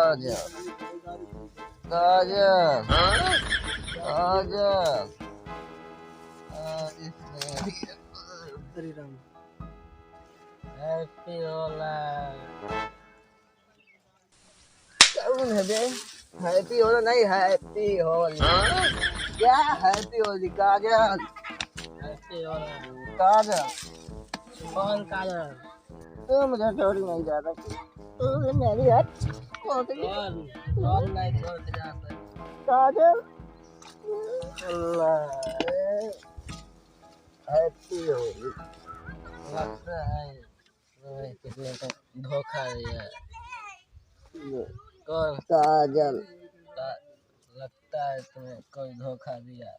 काजल काजल काजल हरे Ram. Happy होला। कौन है बे? हैप्पी होली नहीं, हैप्पी होली। क्या हैप्पी होली? काजल हैप्पी होला। काजल कौन काजल? तो मुझे छोड़ नहीं जाता तो मेरी हट कौन कौन नहीं छोड़ के जाता? काजल अल्लाह हैप्पी होली। लगता है किसी ने तो धोखा दिया है। कौन? काजल लगता है तुम्हें कोई धोखा दिया।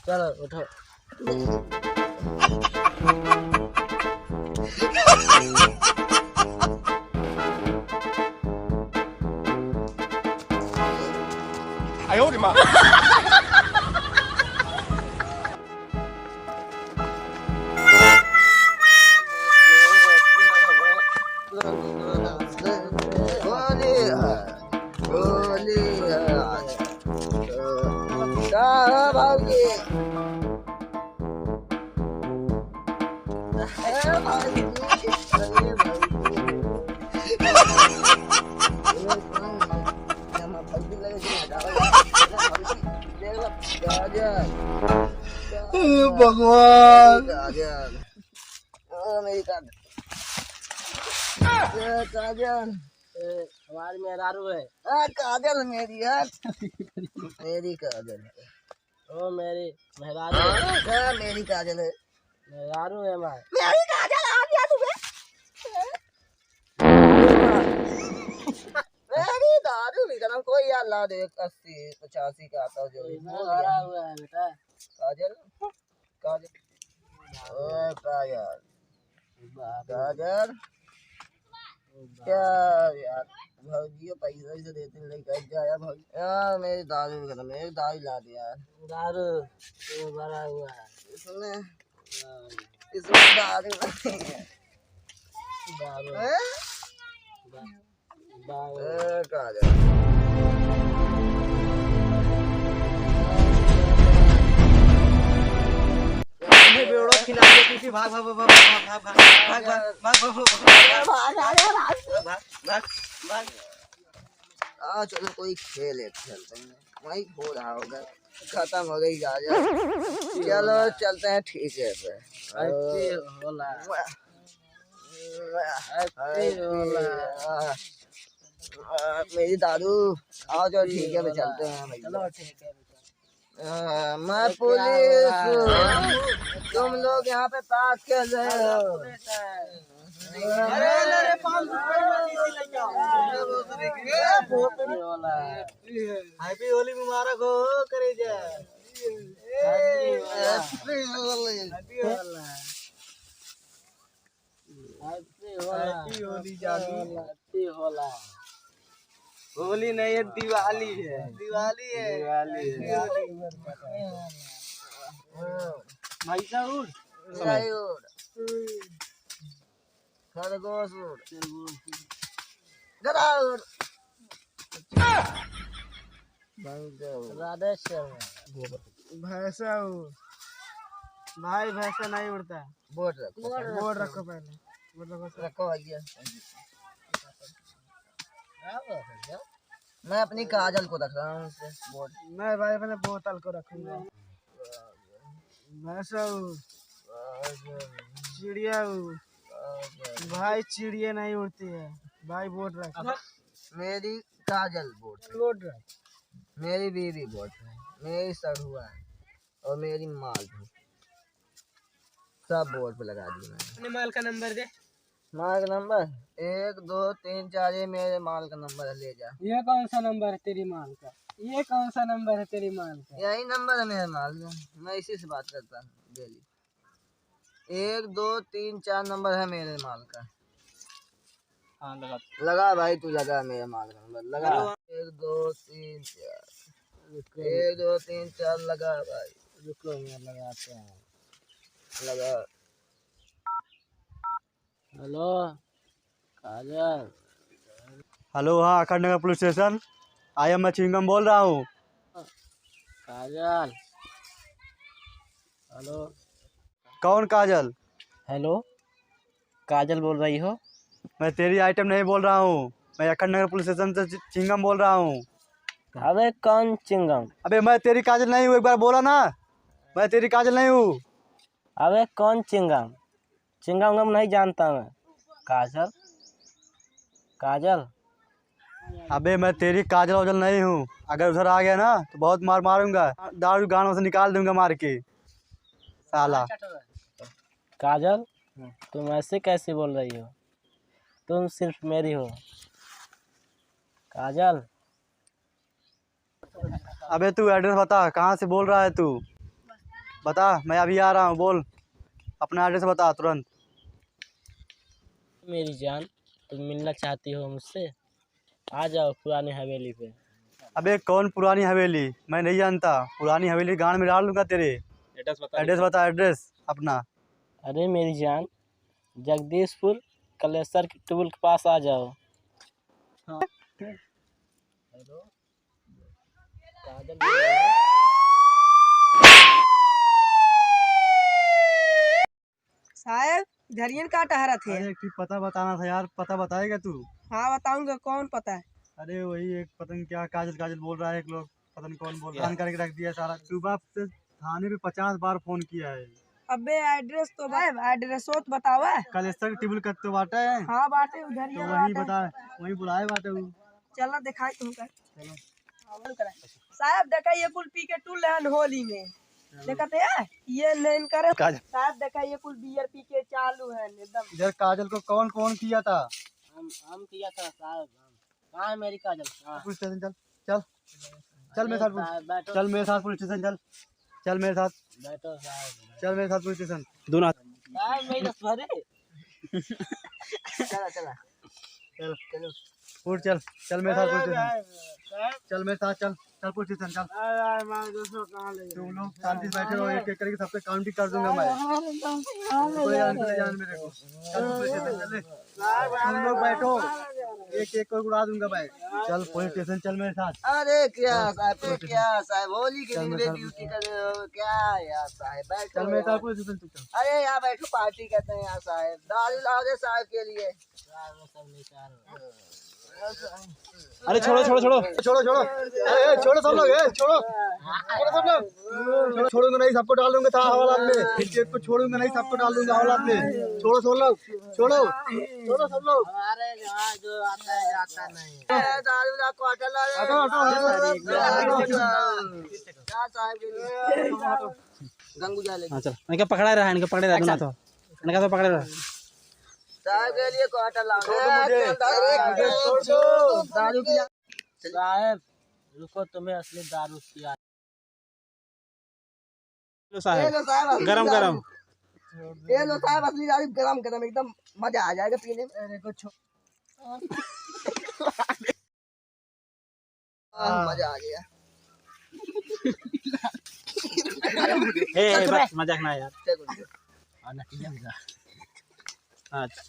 चलो उठो।哎呦我的妈！ होली है होली है क्या है भाभी? भगवान काजल मेरी काजल काजल हमारी मेहरारू है। काजल मेरी है मेरी काजल ओ मेरी मेहरारू मेरी काजल है मेहरारू है हमारी। मेरी काजल आ गया तुम्हें मेरी दारू भी करम कोई यार ला दे 80-85 का आता जो भरा हुआ है बेटा। काजल काजल ओ काजल काजल क्या यार भौजी पैसा से देते लेकर जाया भौजी यार मेरी दारू भी खत्म मेरी दारू ला दे यार दारू भरा हुआ है इसमें दारू नहीं है दारू हैं? दारू काजल बेड़ो खिला के किसी भाग भाग भाग भाग भाग भाग भाग भाग भाग। चलो कोई खेल है खेलते हैं वही हो रहा होगा खत्म हो गई गाजर चलो चलते हैं ठीक है फिर हैप्पी होला। हैप्पी होला। मेरी दारू आओ चलो ठीक है फिर चलते हैं चलो ठीक है। मैं पुलिस तुम लोग यहाँ पे पास कर रहे हो हैप्पी होली मुबारक हो करे जा। हैप्पी होली जानी। हैप्पी होला। होली नहीं है दिवाली है। दिवाली है दिवाली है। माइसा उड़ खरगोश गराउर राधेश्वर भैंसा भाई भैंसा नहीं उड़ता। बोर्ड रखो बोर्ड रखो पहले। बोर्ड रखो भैया मैं अपनी काजल को रख रहा हूँ बोर्ड मैं भाई अपने बोतल को रखूंगा। भैंसा चिड़िया भाई चिड़िया नहीं उड़ती है भाई। बोर्ड रख। मेरी काजल बोर्ड रख। मेरी बीवी बोर्ड है मेरी सड़ुआ है और मेरी माल भी सब बोर्ड पे लगा दी मैंने। अपने माल का नंबर दे। माल का नंबर 1 2 3 4 ये मेरे माल का नंबर है ले जा। ये कौन सा नंबर है तेरी माल का? ये कौन सा नंबर है तेरी माल का? यही नंबर है मेरे माल का मैं इसी से बात करता हूँ डेली। 1 2 3 4 नंबर है मेरे माल का। हाँ लगा। लगा भाई तू लगा मेरे माल का नंबर लगा 1 2 3 4 1 2 3 4 लगा भाई। रुको मैं लगाते हैं। लगा हेलो काजल हेलो, हाँ अखंड नगर पुलिस स्टेशन। मैं चिंगम बोल रहा हूँ। काजल। हेलो। कौन काजल? हेलो, काजल बोल रही हो? मैं तेरी आइटम नहीं बोल रहा हूँ, मैं अखंड नगर पुलिस स्टेशन से चिंगम बोल रहा हूँ। अबे कौन चिंगम? अबे मैं तेरी काजल नहीं हूँ, एक बार बोला ना, मैं तेरी काजल नहीं हूँ। अबे कौन चिंगम? चिंगम गम नहीं जानता मैं। काजल, काजल। अबे मैं तेरी काजल वाजल नहीं हूँ, अगर उधर आ गया ना तो बहुत मार मारूंगा, दारू गानों से निकाल दूंगा मार के साला। काजल, तुम ऐसे कैसे बोल रही हो? तुम सिर्फ मेरी हो काजल। अबे तू एड्रेस बता, कहाँ से बोल रहा है तू? बता, मैं अभी आ रहा हूँ, बोल अपना एड्रेस बता तुरंत। मेरी जान, तुम मिलना चाहती हो मुझसे? आ जाओ पुरानी हवेली पे। अबे कौन पुरानी हवेली? मैं नहीं जानता, पुरानी हवेली गांड में डाल दूंगा तेरे। एड्रेस बता, एड्रेस अपना। अरे मेरी जान, जगदीशपुर कलेसर के टूल के पास आ जाओ। हेलो, काजल बोल रही हो? साहब धरियन का टहरा थे। अरे एक पता बताना था यार, पता बताएगा तू? हाँ बताऊंगा, कौन पता है? अरे वही एक पता नहीं क्या काजल काजल बोल रहा है, एक लोग पता नहीं कौन बोल रहा है, करके रख दिया सारा। सुबह से थाने पे 50 बार फोन किया है। अबे एड्रेस तो एड्रेस तो बताओ है। कलेक्टर टेबल कट तो बाटा है, हाँ बाटे उधर तो ही वही बाटे। बता, वही बुलाए बाटे वो। चलो दिखाई तुमका। साहब देखा ये कुल पी के टूल रहन होली में, देखते है ये नहीं करे। साहब देखा ये कुल बियर पी के चालू है एकदम। इधर काजल को कौन कौन किया था? हम किया था साहब। कहाँ है मेरी काजल? पुलिस स्टेशन चल, चल चल मेरे साथ, बैठो। चल मेरे साथ पुलिस स्टेशन, चल चल मेरे साथ, बैठो साहब। चल मेरे साथ पुलिस स्टेशन दोनों। साहब मेरी सॉरी। चला चला चल चल उठ, चल चल मेरे साथ पुलिस स्टेशन, चल मेरे साथ, चल चल पुलिस स्टेशन चल। तुम लोग शांति से बैठे हो, एक एक करके सबसे काउंटिंग कर दूंगा मैं। कोई जान मेरे को, चल पुलिस स्टेशन चल। तुम लोग बैठो, एक एक को उड़ा दूंगा मैं। चल पुलिस स्टेशन चल मेरे साथ। अरे क्या साहब, क्या साहब, होली के दिन में ड्यूटी कर रहे हो क्या यार साहब? बैठो चल मेरे साथ यार। पुलिस स्टेशन तू चल। अरे यहाँ बैठो, पार्टी करते हैं यहाँ साहब, दारू लाओ दे साहब के लिए। अरे छोड़ो छोड़ो छोड़ो छोड़ो छोड़ो, अरे छोड़ो सब लोग, छोड़ो छोड़ो सब लोग, छोड़ूंगा नहीं, सबको डाल दूंगा था हवालात में, एक को छोड़ूंगा नहीं, सबको डाल दूंगा हवालात में। छोड़ो सब लोग, छोड़ो छोड़ो सब लोग। हमारे यहाँ जो आता है जाता नहीं। दारू ला क्वार्टर ला दे। हटो हटो क्या साहब के लिए गंगू जा ले चल, इनका पकड़ा रहा है, इनका पकड़े रहा तो इनका तो पकड़े रहा। साहब के लिए क्वार्टर ला दारू पिया। साहब रुको, तुम्हें असली दारू पिया। ये लो साहब, गरम गरम। ये लो साहब असली दारू, गरम गरम एकदम मजा आ जाएगा पीने में। अरे कुछ मजा आ गया। मजाक ना यार। चलो अच्छा।